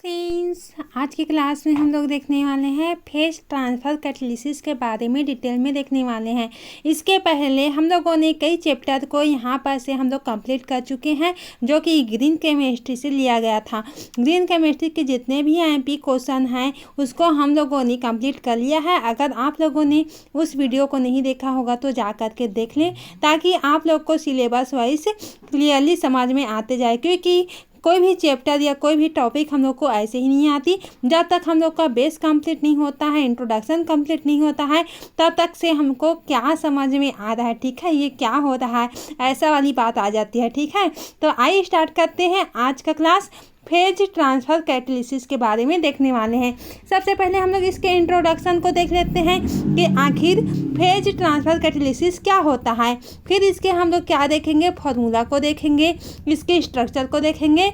Friends, आज की class में हम लोग देखने वाले हैं फेज ट्रांसफ़र कैटालिसिस के बारे में डिटेल में देखने वाले हैं। इसके पहले हम लोगों ने कई चैप्टर को यहाँ पर से हम लोग कंप्लीट कर चुके हैं, जो कि ग्रीन केमिस्ट्री से लिया गया था। ग्रीन केमिस्ट्री के जितने भी एमपी क्वेश्चन हैं उसको हम लोगों ने कंप्लीट कर लिया है। अगर आप लोगों ने उस वीडियो को नहीं देखा होगा तो जा कर के देख लें, ताकि आप लोग को सिलेबस वाइज क्लियरली समझ में आते जाए। क्योंकि कोई भी चैप्टर या कोई भी टॉपिक हम लोग को ऐसे ही नहीं आती, जब तक हम लोग का बेस कंप्लीट नहीं होता है, इंट्रोडक्शन कंप्लीट नहीं होता है, तब तक से हमको क्या समझ में आ रहा है, ठीक है, ये क्या हो रहा है, ऐसा वाली बात आ जाती है। ठीक है, तो आइए स्टार्ट करते हैं आज का क्लास। फेज ट्रांसफ़र कैटालिसिस के बारे में देखने वाले हैं। सबसे पहले हम लोग इसके इंट्रोडक्शन को देख लेते हैं कि आखिर फेज ट्रांसफ़र कैटालिसिस क्या होता है। फिर इसके हम लोग क्या देखेंगे, फॉर्मूला को देखेंगे, इसके स्ट्रक्चर को देखेंगे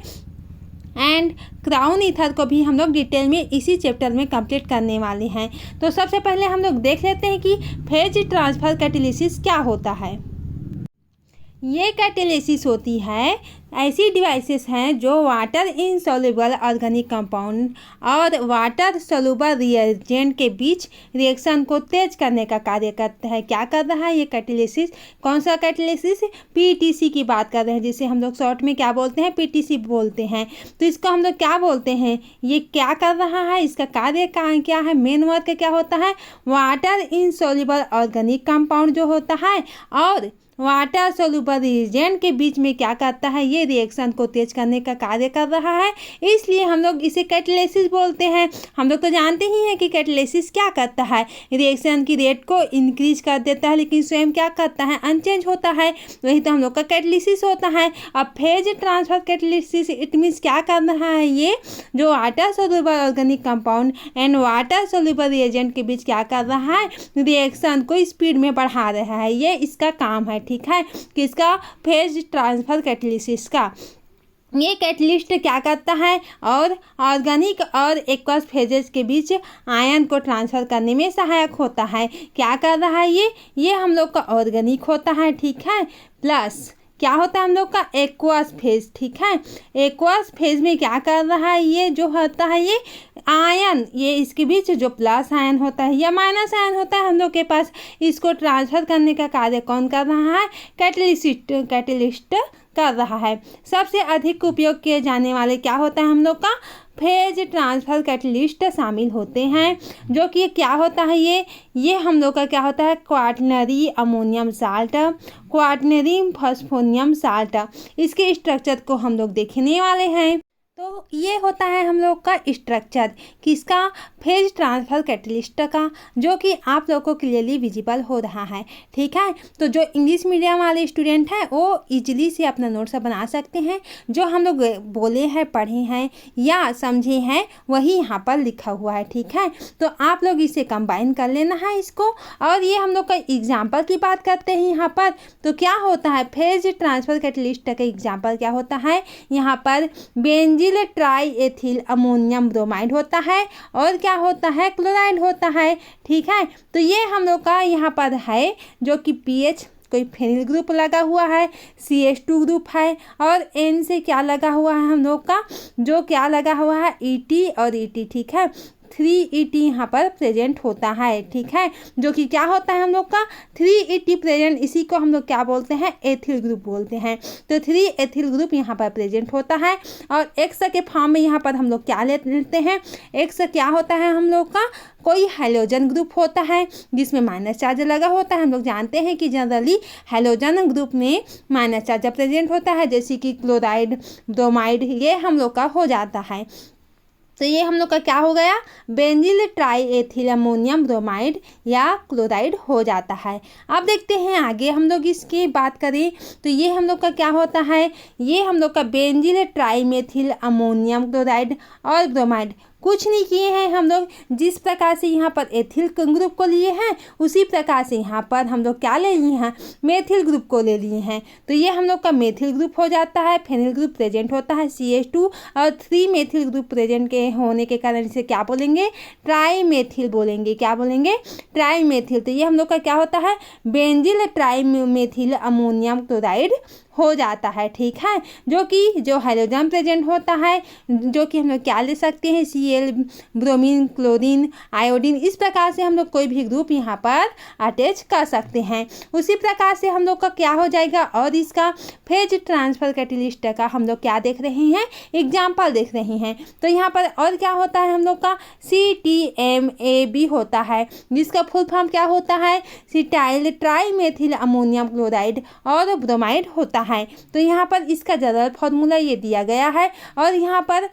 एंड क्राउन ईथर को भी हम लोग डिटेल में इसी चैप्टर में कंप्लीट करने वाले हैं। तो सबसे पहले हम लोग देख लेते हैं कि फेज ट्रांसफ़र कैटालिसिस क्या होता है। ये कैटालिसिस होती है ऐसी डिवाइसेस हैं जो वाटर इनसॉल्युबल ऑर्गेनिक कंपाउंड और वाटर सॉल्युबल रिएजेंट के बीच रिएक्शन को तेज करने का कार्य करता है। क्या कर रहा है ये कैटालिसिस? कौन सा कैटालिसिस? पीटीसी की बात कर रहे हैं, जिसे हम लोग शॉर्ट में क्या बोलते हैं, पीटीसी बोलते हैं। तो इसको हम लोग क्या बोलते हैं, ये क्या कर रहा है, इसका कार्य क्या है, मेन वर्क क्या होता है, वाटर इनसॉल्युबल ऑर्गेनिक कंपाउंड जो होता है और वाटर सोल्यूबल रिएजेंट के बीच में क्या करता है, ये रिएक्शन को तेज करने का कार्य कर रहा है, इसलिए हम लोग इसे कैटालिसिस बोलते हैं। हम लोग तो जानते ही हैं कि कैटालिसिस क्या करता है, रिएक्शन की रेट को इंक्रीज कर देता है, लेकिन स्वयं क्या करता है, अनचेंज होता है। वही तो हम लोग का कैटालिसिस होता है। अब phase transfer catalysis it means क्या कर रहा है, ये जो water soluble organic compound and water soluble reagent के बीच क्या कर रहा है, रिएक्शन को स्पीड में बढ़ा रहा है। ये इसका काम है, ठीक है, किसका, फेज ट्रांसफ़र कैटालिसिस का। ये कैटलिस्ट क्या करता है, और ऑर्गेनिक और एक्वस फेजेस के बीच आयन को ट्रांसफ़र करने में सहायक होता है। क्या कर रहा है ये हम लोग का ऑर्गेनिक होता है, ठीक है, प्लस क्या होता है हम लोग का एक्वस फेज, ठीक है। एक्वस फेज में क्या कर रहा है, ये जो होता है ये आयन, ये इसके बीच जो प्लस आयन होता है या माइनस आयन होता है हम लोग के पास, इसको ट्रांसफ़र करने का कार्य कौन कर रहा है, कैटालिस्ट कर रहा है। सबसे अधिक उपयोग किए जाने वाले क्या होता है हम लोग का, फेज ट्रांसफ़र कैटालिस्ट शामिल होते हैं, जो कि क्या होता है, ये हम लोग का क्या होता है, quaternary ammonium salt, quaternary phosphonium salt. इसके स्ट्रक्चर को हम लोग देखने वाले हैं। तो ये होता है हम लोग का स्ट्रक्चर किसका, फेज ट्रांसफ़र कैटालिस्ट का, जो कि आप लोग को क्लियरली विजिबल हो रहा है, ठीक है। तो जो इंग्लिश मीडियम वाले स्टूडेंट हैं वो इजीली से अपना नोट्स बना सकते हैं। जो हम लोग बोले हैं, पढ़े हैं या समझे हैं, वही यहाँ पर लिखा हुआ है, ठीक है। तो आप लोग इसे कंबाइन कर लेना है इसको। और ये हम लोग का एग्जाम्पल की बात करते हैं यहाँ पर, तो क्या होता है, फेज ट्रांसफ़र कैटालिस्ट का एग्जाम्पल क्या होता है, यहाँ पर benzene try ethyl ammonium bromide होता है और क्या होता है, क्लोराइड होता है, ठीक है। तो ये हम लोग का यहाँ पर है, जो कि पीएच कोई फेनिल ग्रुप लगा हुआ है, CH2 ग्रुप है, और N से क्या लगा हुआ है हम लोग का, जो क्या लगा हुआ है, ET और ET, ठीक है, 3ET यहाँ पर प्रेजेंट होता है, ठीक है, जो कि क्या होता है हम लोग का 3ET प्रेजेंट, इसी को हम लोग क्या बोलते हैं, एथिल ग्रुप बोलते हैं। तो 3 एथिल ग्रुप यहाँ पर प्रेजेंट होता है। और एक्स के फॉर्म में यहाँ पर हम लोग क्या लेते हैं, एक्स क्या होता है हम लोग का, कोई हैलोजन ग्रुप होता है जिसमें माइनस चार्ज लगा होता है। हम लोग जानते हैं कि जनरली हैलोजन ग्रुप में माइनस चार्ज प्रेजेंट होता है, जैसे कि क्लोराइड, ब्रोमाइड, ये हम लोग का हो जाता है। तो ये हम लोग का क्या हो गया, बेंजील ट्राई एथिल अमोनियम ब्रोमाइड या क्लोराइड हो जाता है। अब देखते हैं आगे हम लोग इसकी बात करें, तो ये हम लोग का क्या होता है, ये हम लोग का बेंजील ट्राई मेथिल अमोनियम क्लोराइड और ब्रोमाइड कुछ नहीं किए हैं हम लोग। जिस प्रकार से यहाँ पर एथिल ग्रुप को लिए हैं, उसी प्रकार से यहाँ पर हम लोग क्या ले लिए हैं, मेथिल ग्रुप को ले लिए हैं। तो ये हम लोग का मेथिल ग्रुप हो जाता है। फेनिल ग्रुप प्रेजेंट होता है CH2 और 3 मेथिल ग्रुप प्रेजेंट के होने के कारण इसे क्या बोलेंगे, ट्राई मेथिल बोलेंगे। क्या बोलेंगे, ट्राई मेथिल। तो ये हम लोग का क्या होता है, बेंजील ट्राई मेथिल अमोनियम क्लोराइड हो जाता है, ठीक है। जो हाइड्रोजन प्रेजेंट होता है, जो कि हम लोग क्या ले सकते हैं, Cl, ब्रोमीन, क्लोरीन, आयोडीन, इस प्रकार से हम लोग कोई भी ग्रुप यहाँ पर अटैच कर सकते हैं। उसी प्रकार से हम लोग का क्या हो जाएगा, और इसका फेज ट्रांसफर कैटलिस्ट का हम लोग क्या देख रहे हैं, एग्जाम्पल देख रहे हैं। तो यहाँ पर और क्या होता है, हम लोग का CTMAB होता है, जिसका फुल फॉर्म क्या होता है, सिटाइल ट्राईमेथिल अमोनियम क्लोराइड और ब्रोमाइड होता है। तो यहाँ पर इसका जनरल फॉर्मूला ये दिया गया है, और यहाँ पर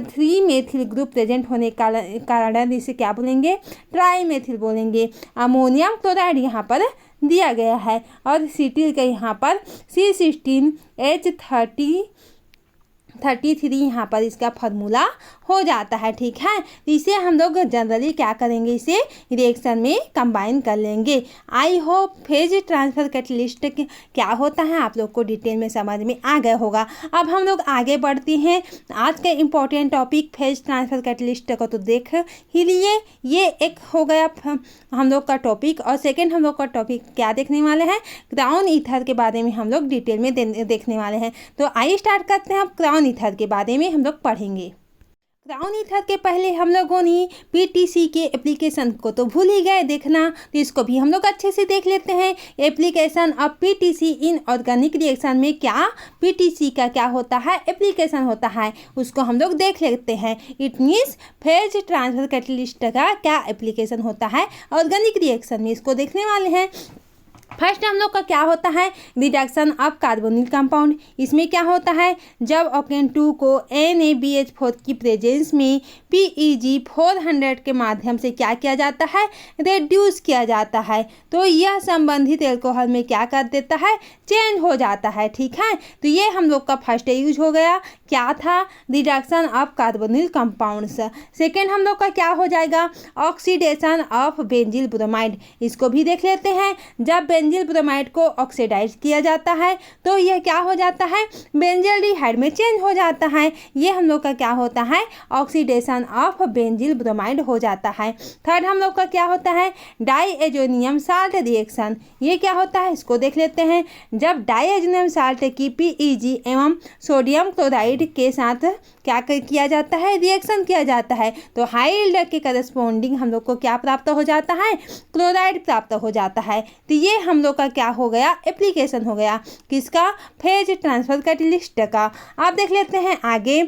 3 मेथिल ग्रुप प्रेजेंट होने के कारण इसे क्या बोलेंगे, ट्राईमेथिल बोलेंगे। अमोनियम क्लोराइड यहाँ पर दिया गया है, और सीटिल का यहाँ पर C16H33 यहाँ पर इसका फार्मूला हो जाता है, ठीक है। तो इसे हम लोग जनरली क्या करेंगे, इसे रिएक्शन में कंबाइन कर लेंगे। I hope phase transfer catalyst क्या होता है आप लोग को डिटेल में समझ में आ गया होगा। अब हम लोग आगे बढ़ते हैं। आज का important topic phase transfer catalyst को तो देख ही लिए, ये एक हो गया हम लोग का टॉपिक। और सेकेंड हम लोग का टॉपिक क्या देखने वाले हैं, क्राउन ईथर के बारे में हम लोग डिटेल में देखने वाले हैं। तो आइए स्टार्ट करते हैं। अब क्राउन ईथर के बारे में हम लोग पढ़ेंगे। क्राउन ईथर के पहले हम लोगों ने PTC के एप्लीकेशन को तो भूल ही गए देखना, तो इसको भी हम लोग अच्छे से देख लेते हैं। Application of PTC in organic reaction में क्या PTC का क्या होता है, एप्लीकेशन होता है, उसको हम लोग देख लेते हैं। It means phase transfer catalyst का क्या एप्लीकेशन होता है ऑर्गेनिक रिएक्शन में, इसको देखने वाले हैं। फर्स्ट हम लोग का क्या होता है, रिडक्शन ऑफ कार्बोनिल कंपाउंड। इसमें क्या होता है, जब ऑक्टेन 2 को NaBH4 की प्रेजेंस में PEG400 के माध्यम से क्या किया जाता है, रेड्यूस किया जाता है, तो यह संबंधित एल्कोहल में क्या कर देता है, चेंज हो जाता है, ठीक है। तो ये हम लोग का फर्स्ट यूज हो गया, क्या था, reduction of carbonyl compounds. Second हम लोग का क्या हो जाएगा, ऑक्सीडेशन ऑफ बेंजील ब्रोमाइड। इसको भी देख लेते हैं। जब बेंजील ब्रोमाइड को ऑक्सीडाइज किया जाता है तो यह क्या हो जाता है, बेंजल्डिहाइड में चेंज हो जाता है। ये हम लोग का क्या होता है, ऑक्सीडेशन ऑफ बेंजील ब्रोमाइड हो जाता है। थर्ड हम लोग का क्या होता है, डाईएजोनियम साल्ट रिएक्शन। ये क्या होता है, इसको देख लेते हैं। जब डाईएजोनियम साल्ट की PEG एवं सोडियम क्लोराइड के साथ क्या किया जाता है, रिएक्शन किया जाता है, तो हाई यील्ड के करस्पॉन्डिंग हम लोग को क्या प्राप्त हो जाता है, क्लोराइड प्राप्त हो जाता है। तो ये हम लोग का क्या हो गया, एप्लीकेशन हो गया, किसका, फेज ट्रांसफर कैटलिस्ट का। आप देख लेते हैं आगे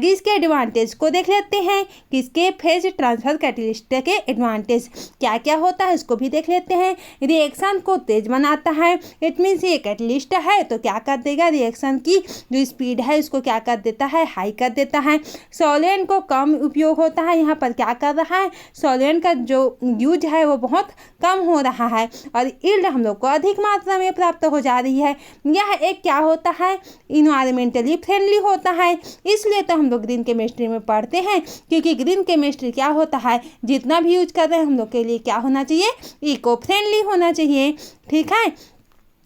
इसके एडवांटेज को देख लेते हैं, किसके, फेज ट्रांसफर कैटलिस्ट के एडवांटेज क्या क्या होता है, इसको भी देख लेते हैं। रिएक्शन को तेज बनाता है, इट मीन्स ये कैटलिस्ट है तो क्या कर देगा, रिएक्शन की जो स्पीड है उसको क्या कर देता है, हाई कर देता है। सॉल्वेंट को कम उपयोग होता है, यहाँ पर क्या कर रहा है, सॉल्वेंट का जो यूज है वो बहुत कम हो रहा है, और यील्ड हम लोग को अधिक मात्रा में प्राप्त हो जा रही है। यह एक क्या होता है, इन्वायरमेंटली फ्रेंडली होता है। इसलिए तो हम लोग ग्रीन केमिस्ट्री में पढ़ते हैं, क्योंकि ग्रीन केमिस्ट्री क्या होता है, जितना भी यूज कर रहे हैं हम लोग के लिए क्या होना चाहिए, इको फ्रेंडली होना चाहिए, ठीक है।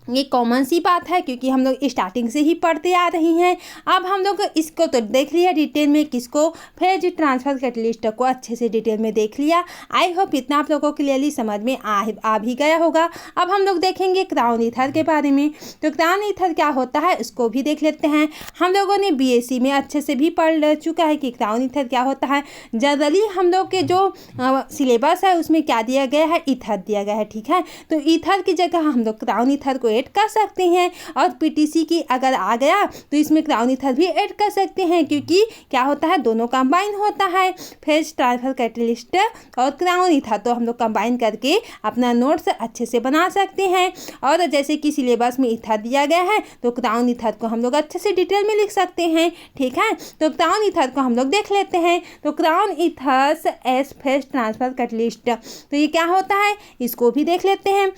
ये कॉमन सी बात है, क्योंकि हम लोग स्टार्टिंग से ही पढ़ते आ रही हैं। अब हम लोग इसको तो देख लिया डिटेल में, किसको, फेज ट्रांसफर कैटलिस्ट को अच्छे से डिटेल में देख लिया। आई होप इतना आप लोगों को क्लियरली समझ में आ भी गया होगा। अब हम लोग देखेंगे क्राउन ईथर के बारे में। तो क्राउन ईथर क्या होता है उसको भी देख लेते हैं। हम लोगों ने BSc में अच्छे से भी पढ़ चुका है कि क्राउन ईथर क्या होता है। जनरली हम लोग के जो सिलेबस है उसमें क्या दिया गया है, ईथर दिया गया है, ठीक है। तो ईथर की जगह हम लोग क्राउन ईथर को ऐड कर सकते हैं, और PTC की अगर आ गया तो इसमें क्राउन ईथर भी ऐड कर सकते हैं, क्योंकि क्या होता है, दोनों कंबाइन होता है, फेज ट्रांसफर कैटलिस्ट और क्राउन ईथर। तो हम लोग कंबाइन करके अपना नोट्स अच्छे से बना सकते हैं। और जैसे कि सिलेबस में ईथर दिया गया है तो क्राउन ईथर को हम लोग अच्छे से डिटेल में लिख सकते हैं, ठीक है। तो क्राउन ईथर को हम लोग देख लेते हैं। तो crown ethers as phase transfer catalyst, तो ये क्या होता है, इसको भी देख लेते हैं।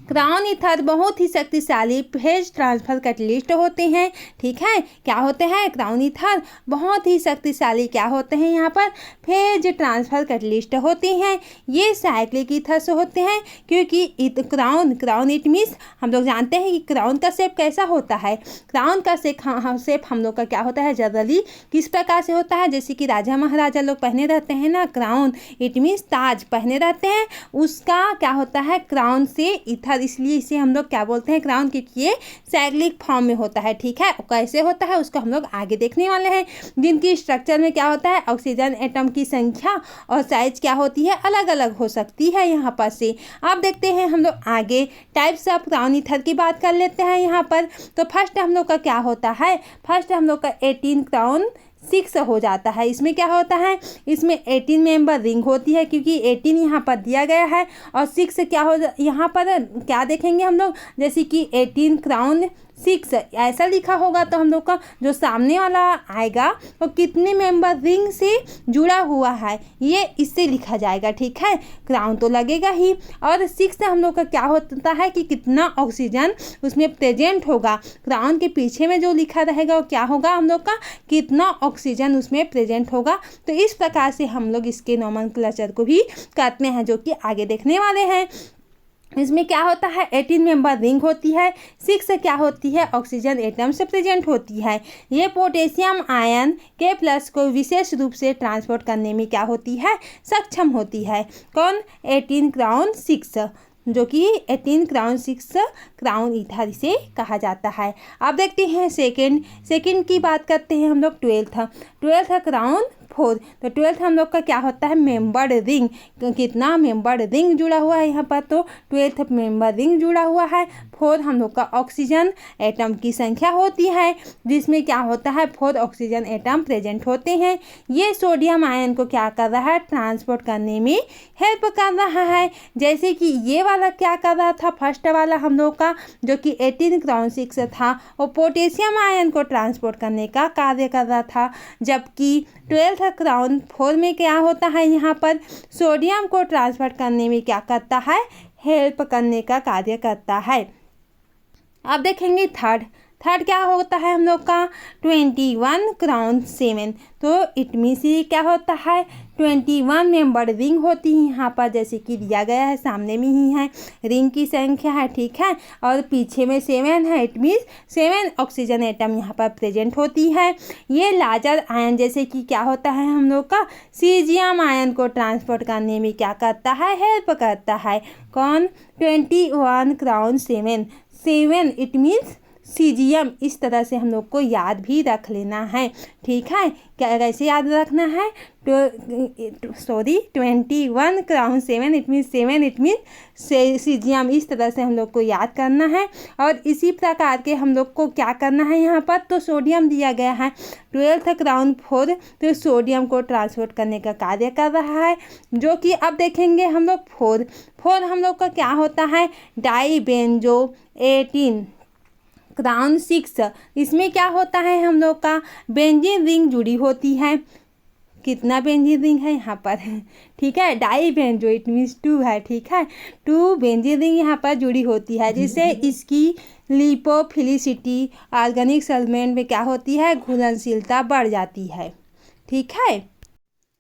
क्राउन ईथर बहुत ही शक्तिशाली फेज ट्रांसफर कैटलिस्ट होते हैं, ठीक है। क्या होते हैं, क्राउन ईथर बहुत ही शक्तिशाली क्या होते हैं, यहाँ पर फेज ट्रांसफर कैटलिस्ट होते हैं। ये साइक्लिक ईथर से होते हैं, क्योंकि क्राउन इट मीन्स हम लोग जानते हैं कि क्राउन का शेप कैसा होता है। क्राउन का शेप हम लोग का क्या होता है, जनरली किस प्रकार से होता है, जैसे कि राजा महाराजा लोग पहने रहते हैं ना, क्राउन इट मीन्स ताज पहने रहते हैं, उसका क्या होता है, क्राउन से ईथर ट्रांसफ़र, इसलिए इसे हम लोग क्या बोलते हैं, क्राउन, क्योंकि ये साइक्लिक फॉर्म में होता है। ठीक है, कैसे होता है उसको हम लोग आगे देखने वाले हैं। जिनकी स्ट्रक्चर में क्या होता है, ऑक्सीजन एटम की संख्या और साइज क्या होती है, अलग अलग हो सकती है यहाँ पर से। अब देखते हैं हम लोग आगे टाइप्स ऑफ क्राउन ईथर की बात कर लेते हैं यहाँ पर। तो फर्स्ट हम लोग का क्या होता है, फर्स्ट हम लोग का 18 क्राउन 6 हो जाता है। इसमें क्या होता है, इसमें 18 मेंबर रिंग होती है, क्योंकि 18 यहाँ पर दिया गया है और 6 क्या हो, यहाँ पर क्या देखेंगे हम लोग, जैसे कि 18 क्राउन 6 ऐसा लिखा होगा तो हम लोग का जो सामने वाला आएगा वो कितने मेंबर रिंग से जुड़ा हुआ है ये इससे लिखा जाएगा। ठीक है, क्राउन तो लगेगा ही, और 6 हम लोग का क्या होता है कि कितना ऑक्सीजन उसमें प्रेजेंट होगा। क्राउन के पीछे में जो लिखा रहेगा वो क्या होगा, हम लोग का कितना ऑक्सीजन उसमें प्रेजेंट होगा। तो इस प्रकार से हम लोग इसके नोमेनक्लेचर को भी करते हैं, जो कि आगे देखने वाले हैं। इसमें क्या होता है, 18 मेंबर रिंग होती है, 6 क्या होती है, ऑक्सीजन एटम से प्रेजेंट होती है। ये पोटेशियम आयन के प्लस को विशेष रूप से ट्रांसपोर्ट करने में क्या होती है, सक्षम होती है। कौन, 18 क्राउन 6, जो कि 18 क्राउन 6 क्राउन ईथर इसे कहा जाता है। अब देखते हैं सेकेंड की बात करते हैं हम लोग। 12 क्राउन 4, तो 12 हम लोग का क्या होता है, मेंबर्ड रिंग, कितना मेंबर्ड रिंग जुड़ा हुआ है यहाँ पर, तो 12 मेंबर रिंग जुड़ा हुआ है। 4 हम लोग का ऑक्सीजन एटम की संख्या होती है, जिसमें क्या होता है, 4 ऑक्सीजन एटम प्रेजेंट होते हैं। ये सोडियम आयन को क्या कर रहा है, ट्रांसपोर्ट करने में हेल्प कर रहा है। जैसे कि ये वाला क्या कर रहा था, फर्स्ट वाला हम लोग का जो कि 18 क्राउन 6 था, वो पोटेशियम आयन को ट्रांसपोर्ट करने का कार्य कर रहा था, जबकि 12 क्राउन 4 में क्या होता है, यहाँ पर सोडियम को ट्रांसफर करने में क्या करता है, हेल्प करने का कार्य करता है। अब देखेंगे थर्ड क्या होता है हम लोग का, 21 क्राउन 7, तो इट मीन्स ये क्या होता है, 21 मेंबर रिंग होती है यहाँ पर, जैसे कि दिया गया है, सामने में ही है, रिंग की संख्या है। ठीक है, और पीछे में 7 है, इट मीन्स 7 ऑक्सीजन एटम यहाँ पर प्रेजेंट होती है। ये लार्जर आयन जैसे कि क्या होता है हम लोग का, सीजियम आयन को ट्रांसपोर्ट करने में क्या करता है, हेल्प करता है। कौन, 21 क्राउन 7 इट मीन्स सीजियम। इस तरह से हम लोग को याद भी रख लेना है। ठीक है, क्या कैसे याद रखना है, 21 क्राउन 7 इट मीन्स सीजियम, इस तरह से हम लोग को याद करना है। और इसी प्रकार के हम लोग को क्या करना है, यहाँ पर तो सोडियम दिया गया है, 12 क्राउन 4 तो सोडियम को ट्रांसपोर्ट करने का कार्य कर रहा है, जो कि अब देखेंगे हम लोग 4 हम लोग का क्या होता है, डाइबेंजो 18 क्राउन 6, इसमें क्या होता है हम लोग का, बेंजीन रिंग जुड़ी होती है। कितना बेंजीन रिंग है यहाँ पर, ठीक है, डाई बेंजो इट मीन्स 2 है। ठीक है, 2 बेंजीन रिंग यहाँ पर जुड़ी होती है, जिससे इसकी लिपोफिलिसिटी ऑर्गेनिक सॉल्वेंट में क्या होती है, घुलनशीलता बढ़ जाती है। ठीक है,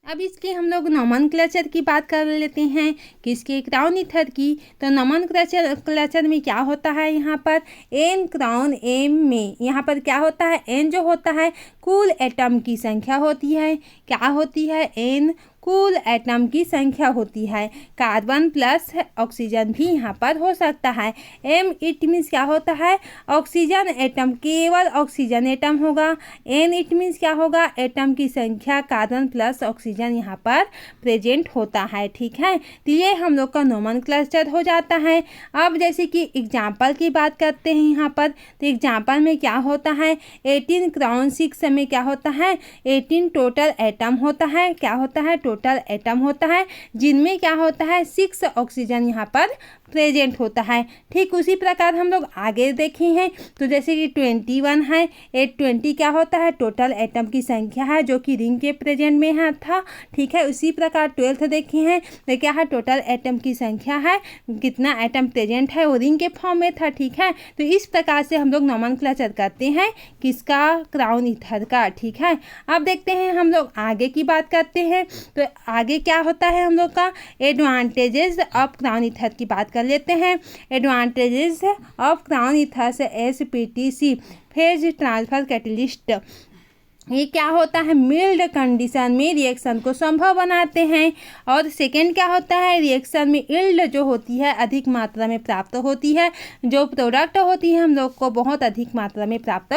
अब इसके हम लोग नोमेनक्लेचर की बात कर लेते हैं, किसके, क्राउन ईथर की। तो नोमेनक्लेचर में क्या होता है, यहाँ पर एन क्राउन एम में यहाँ पर क्या होता है, एन जो होता है कुल एटम की संख्या होती है। क्या होती है, एन कुल एटम की संख्या होती है। कार्बन प्लस ऑक्सीजन भी यहाँ पर हो सकता है। एम इट मीन्स क्या होता है, ऑक्सीजन एटम, केवल ऑक्सीजन एटम होगा। एन इट मीन्स क्या होगा, एटम की संख्या, कार्बन प्लस ऑक्सीजन यहाँ पर प्रेजेंट होता है। ठीक है, तो ये हम लोग का नोमेनक्लेचर हो जाता है। अब जैसे कि एग्जाम्पल की बात करते हैं यहाँ पर, तो एग्जाम्पल में क्या होता है, 18 क्राउन 6 में क्या होता है, 18 टोटल एटम होता है। क्या होता है, टोटल एटम होता है, जिनमें क्या होता है 6 ऑक्सीजन यहाँ पर प्रेजेंट होता है। ठीक उसी प्रकार हम लोग आगे देखे हैं, तो जैसे कि 21 है, 20 क्या होता है, टोटल एटम की संख्या है, जो कि रिंग के प्रेजेंट में है था। ठीक है, उसी प्रकार 12 देखे हैं, तो क्या है, टोटल एटम की संख्या है, कितना एटम प्रेजेंट है वो रिंग के फॉर्म में था। ठीक है, तो इस प्रकार से हम लोग नोमेनक्लेचर करते हैं किसका, क्राउन ईथर का। ठीक है, अब देखते हैं हम लोग आगे की बात करते हैं, तो आगे क्या होता है हम लोग का, एडवांटेजेस ऑफ क्राउन ईथर की बात कर लेते हैं। Advantages of crown ether SPTC phase transfer catalyst. ये क्या होता है, मिल्ड कंडीशन में रिएक्शन को संभव बनाते हैं। और सेकेंड क्या होता है, रिएक्शन में यील्ड जो होती है अधिक मात्रा में प्राप्त होती है, जो प्रोडक्ट होती है हम लोग को बहुत अधिक मात्रा में प्राप्त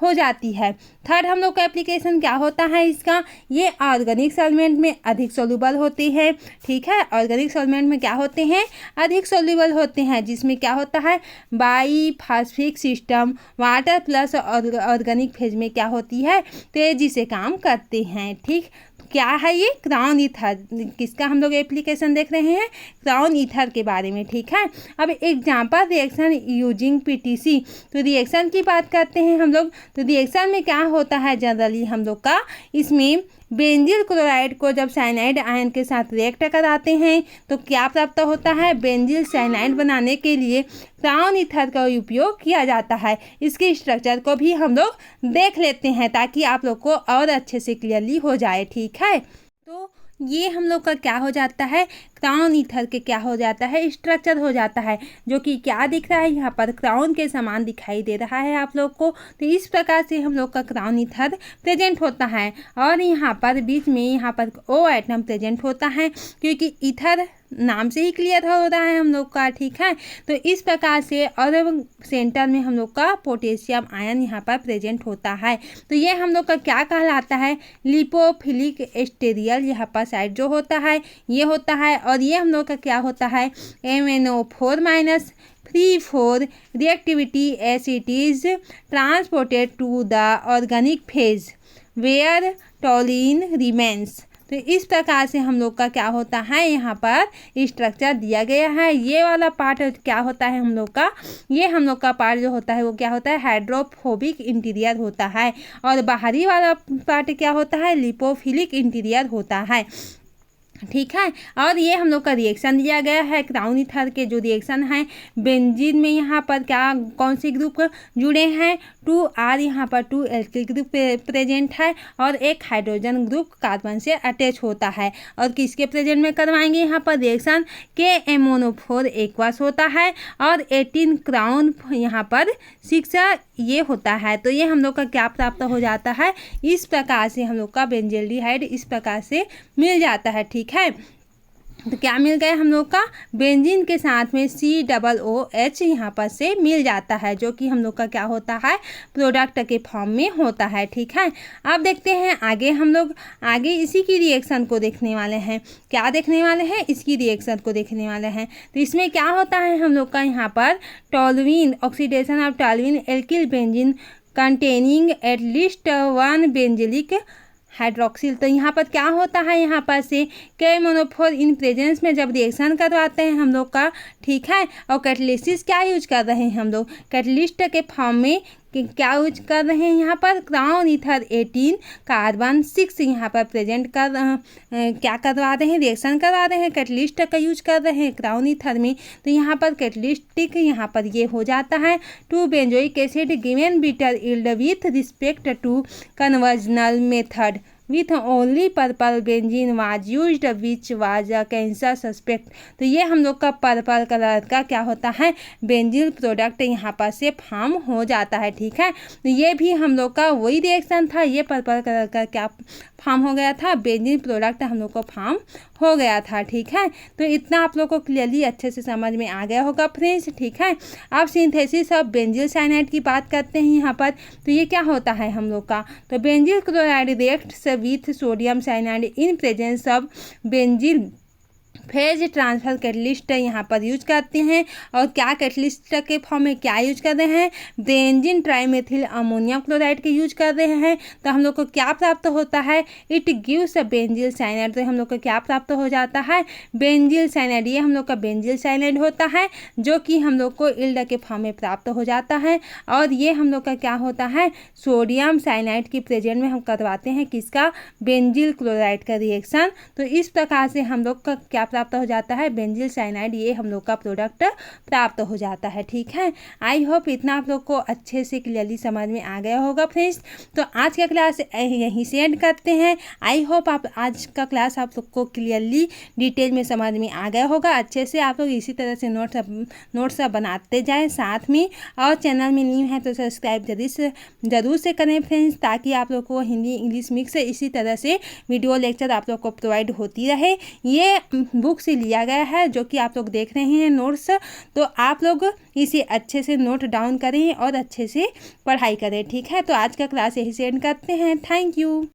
हो जाती है। थर्ड हम लोग का एप्लीकेशन क्या होता है इसका, ये ऑर्गेनिक सॉल्वेंट में अधिक सोल्यूबल होती है। ठीक है, ऑर्गेनिक सॉल्वेंट में क्या होते हैं, अधिक सोल्यूबल होते हैं, जिसमें क्या होता है biphasic system water plus organic phase में क्या होती है, तेजी से काम करते हैं। ठीक, क्या है ये क्राउन ईथर, किसका हम लोग एप्लीकेशन देख रहे हैं, क्राउन ईथर के बारे में। ठीक है, अब एग्जांपल रिएक्शन यूजिंग पीटीसी, तो रिएक्शन की बात करते हैं हम लोग। तो रिएक्शन में क्या होता है जनरली हम लोग का, इसमें बेंजील क्लोराइड को जब साइनाइड आयन के साथ रिएक्ट कराते हैं तो क्या प्राप्त होता है, बेंजील साइनाइड बनाने के लिए क्राउन ईथर का उपयोग किया जाता है। इसके स्ट्रक्चर को भी हम लोग देख लेते हैं ताकि आप लोग को और अच्छे से क्लियरली हो जाए। ठीक है, तो ये हम लोग का क्या हो जाता है, क्राउन ईथर के क्या हो जाता है, स्ट्रक्चर हो जाता है, जो कि क्या दिख रहा है यहाँ पर क्राउन के समान दिखाई दे रहा है आप लोग को। तो इस प्रकार से हम लोग का क्राउन ईथर प्रेजेंट होता है। और यहाँ पर बीच में यहाँ पर ओ एटम प्रेजेंट होता है, क्योंकि ईथर नाम से ही क्लियर हो रहा है हम लोग का। ठीक है, तो इस प्रकार से और सेंटर में हम लोग का पोटेशियम आयन यहाँ पर प्रेजेंट होता है। तो ये हम लोग का क्या कहलाता है, लिपोफिलिक एस्टेरियल यहाँ पर साइड जो होता है ये होता है। और ये हम लोग का क्या होता है, MnO4- 3,4 reactivity as it is transported to the organic phase where toluene remains. तो इस प्रकार से हम लोग का क्या होता है, यहाँ पर स्ट्रक्चर दिया गया है। ये वाला पार्ट क्या होता है हम लोग का, ये हम लोग का पार्ट जो होता है वो क्या होता है, हाइड्रोफोबिक इंटीरियर होता है। और बाहरी वाला पार्ट क्या होता है, लिपोफिलिक इंटीरियर होता है। ठीक है, और ये हम लोग का रिएक्शन दिया गया है। क्राउन ईथर के जो रिएक्शन है, बेंजीन में यहाँ पर क्या कौन से ग्रुप जुड़े हैं, 2R यहाँ पर 2 एल्किल ग्रुप प्रेजेंट है और एक हाइड्रोजन ग्रुप कार्बन से अटैच होता है। और किसके प्रेजेंट में करवाएंगे यहाँ पर रिएक्शन, KMnO4 एक्वस होता है और 18 क्राउन यहाँ पर 6 ये होता है। तो ये हम लोग का क्या प्राप्त हो जाता है, इस प्रकार से हम लोग का बेंजील्डिहाइड इस प्रकार से मिल जाता है। ठीक है, तो क्या मिल गया हम लोग का, बेंजीन के साथ में COOH यहाँ पर से मिल जाता है, जो कि हम लोग का क्या होता है, प्रोडक्ट के फॉर्म में होता है। ठीक है, अब देखते हैं आगे, हम लोग आगे इसी की रिएक्शन को देखने वाले हैं। क्या देखने वाले हैं, इसकी रिएक्शन को देखने वाले हैं। तो इसमें क्या होता है हम लोग का, यहाँ पर toluene oxidation of toluene alkyl benzene containing at least 1 benzylic hydroxyl. तो यहाँ पर क्या होता है, यहाँ पर से KMnO4 इन प्रेजेंस में जब रिएक्शन करवाते हैं हम लोग का। ठीक है, और कैटलिसिस क्या यूज कर रहे हैं हम लोग, कैटलिस्ट के फॉर्म में क्या यूज कर रहे हैं, यहाँ पर क्राउन ईथर 18 कार्बन 6 यहाँ पर प्रेजेंट कर क्या करवा रहे हैं, रिएक्शन करवा रहे हैं, कैटलिस्ट का यूज कर रहे हैं क्राउन ईथर में। तो यहाँ पर कैटलिस्टिक यहाँ पर ये हो जाता है 2 benzoic acid given better yield with respect to conventional method with only purple benzene was used which was a cancer suspect. तो ये हम लोग का पर्पल कलर का क्या होता है, बेंजीन प्रोडक्ट यहाँ पर से फॉर्म हो जाता है। ठीक है, तो ये भी हम लोग का वही रिएक्शन था, ये पर्पल कलर का क्या फॉर्म हो गया था, बेंजीन प्रोडक्ट हम लोग को फॉर्म हो गया था। ठीक है, तो इतना आप लोग को क्लियरली अच्छे से समझ में आ गया होगा फ्रेंड्स। ठीक है, अब सिंथेसिस ऑफ बेंजील साइनाइड की बात करते हैं यहाँ पर। तो ये क्या होता है हम लोग का, तो बेंजील chloride reacts with sodium cyanide in presence of बेंजील phase transfer catalyst यहाँ पर यूज करते हैं। और क्या कैटलिस्ट के फॉर्म में क्या यूज कर रहे हैं, बेंजीन ट्राइमेथिल अमोनियम क्लोराइड के यूज कर रहे हैं। तो हम लोग को क्या प्राप्त होता है, इट गिव्स अ बेंजील साइनाइड। तो हम लोग को क्या प्राप्त हो जाता है, बेंजील साइनाइड। ये हम लोग का बेंजील साइनाइड होता है, जो कि हम लोग को यील्ड के फॉर्म में प्राप्त हो जाता है। और ये हम लोग का क्या होता है, सोडियम साइनाइड की प्रेजेंट में हम करवाते हैं किसका, बेंजील क्लोराइड का रिएक्शन। तो इस प्रकार से हम लोग का क्या क्या प्राप्त हो जाता है, बेंजील साइनाइड, ये हम लोग का प्रोडक्ट प्राप्त हो जाता है। ठीक है, आई होप इतना आप लोग को अच्छे से क्लियरली समझ में आ गया होगा फ्रेंड्स। तो आज का क्लास यहीं से एंड करते हैं। आई होप आप आज का क्लास आप लोग को क्लियरली डिटेल में समझ में आ गया होगा। अच्छे से आप लोग इसी तरह से नोट्स बनाते जाएं साथ में, और चैनल में न्यू है तो सब्सक्राइब जरूर से करें फ्रेंड्स, ताकि आप लोग को हिंदी इंग्लिश मिक्स इसी तरह से वीडियो लेक्चर आप लोग को प्रोवाइड होती रहे। ये बुक से लिया गया है जो कि आप लोग देख रहे हैं नोट्स, तो आप लोग इसे अच्छे से नोट डाउन करें और अच्छे से पढ़ाई करें। ठीक है, तो आज का क्लास यही से एंड करते हैं। Thank you.